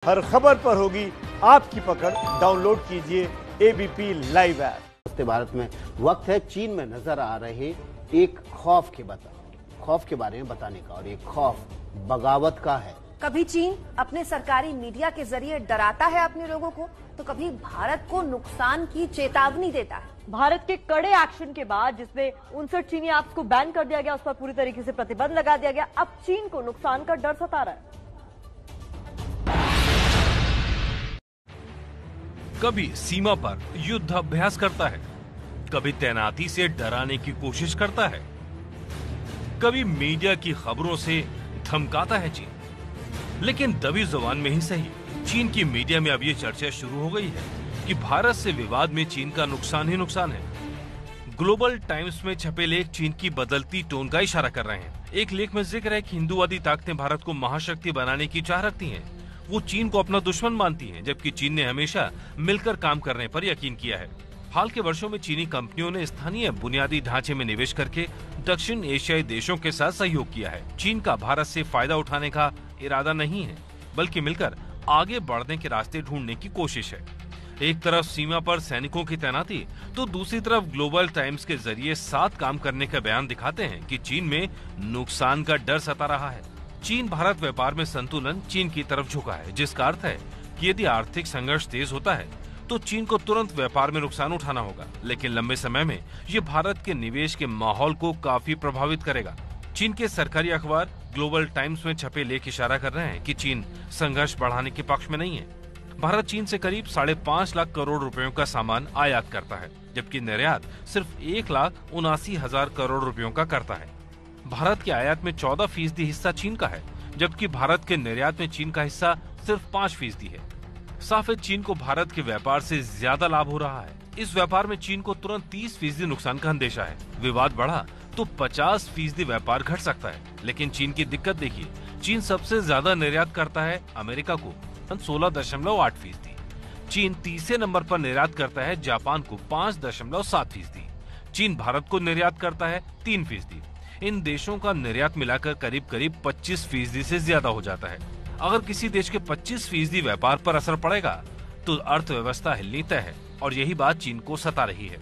हर खबर पर होगी आपकी पकड़। डाउनलोड कीजिए एबीपी लाइव ऐप। भारत में वक्त है चीन में नजर आ रहे एक खौफ के बारे में बताने का, और ये खौफ बगावत का है। कभी चीन अपने सरकारी मीडिया के जरिए डराता है अपने लोगों को, तो कभी भारत को नुकसान की चेतावनी देता है। भारत के कड़े एक्शन के बाद जिसमें 59 चीनी ऐप्स को बैन कर दिया गया, उस पर पूरी तरीके से प्रतिबंध लगा दिया गया, अब चीन को नुकसान का डर सता रहा है। कभी सीमा पर युद्ध अभ्यास करता है, कभी तैनाती से डराने की कोशिश करता है, कभी मीडिया की खबरों से धमकाता है चीन। लेकिन दबी जुबान में ही सही, चीन की मीडिया में अब ये चर्चा शुरू हो गई है कि भारत से विवाद में चीन का नुकसान ही नुकसान है। ग्लोबल टाइम्स में छपे लेख चीन की बदलती टोन का इशारा कर रहे हैं। एक लेख में जिक्र है कि हिंदूवादी ताकतें भारत को महाशक्ति बनाने की चाह रखती हैं। वो चीन को अपना दुश्मन मानती हैं, जबकि चीन ने हमेशा मिलकर काम करने पर यकीन किया है। हाल के वर्षों में चीनी कंपनियों ने स्थानीय बुनियादी ढांचे में निवेश करके दक्षिण एशियाई देशों के साथ सहयोग किया है। चीन का भारत से फायदा उठाने का इरादा नहीं है, बल्कि मिलकर आगे बढ़ने के रास्ते ढूंढने की कोशिश है। एक तरफ सीमा पर सैनिकों की तैनाती, तो दूसरी तरफ ग्लोबल टाइम्स के जरिए साथ काम करने का बयान दिखाते हैं कि चीन में नुकसान का डर सता रहा है। चीन भारत व्यापार में संतुलन चीन की तरफ झुका है, जिसका अर्थ है कि यदि आर्थिक संघर्ष तेज होता है तो चीन को तुरंत व्यापार में नुकसान उठाना होगा। लेकिन लंबे समय में ये भारत के निवेश के माहौल को काफी प्रभावित करेगा। चीन के सरकारी अखबार ग्लोबल टाइम्स में छपे लेख इशारा कर रहे हैं कि चीन संघर्ष बढ़ाने के पक्ष में नहीं है। भारत चीन से करीब 5.5 लाख करोड़ रुपयों का सामान आयात करता है, जबकि निर्यात सिर्फ 1,79,000 करोड़ रुपयों का करता है। भारत के आयात में 14% हिस्सा चीन का है, जबकि भारत के निर्यात में चीन का हिस्सा सिर्फ 5% है। साफ है, चीन को भारत के व्यापार से ज्यादा लाभ हो रहा है। इस व्यापार में चीन को तुरंत 30% नुकसान का अंदेशा है। विवाद बढ़ा तो 50% व्यापार घट सकता है। लेकिन चीन की दिक्कत देखिए, चीन सबसे ज्यादा निर्यात करता है अमेरिका को 16.8%। चीन तीसरे नंबर पर निर्यात करता है जापान को 5.7%। चीन भारत को निर्यात करता है 3%। इन देशों का निर्यात मिलाकर करीब 25% से ज्यादा हो जाता है। अगर किसी देश के 25% व्यापार पर असर पड़ेगा तो अर्थव्यवस्था हिलनी तय है, और यही बात चीन को सता रही है।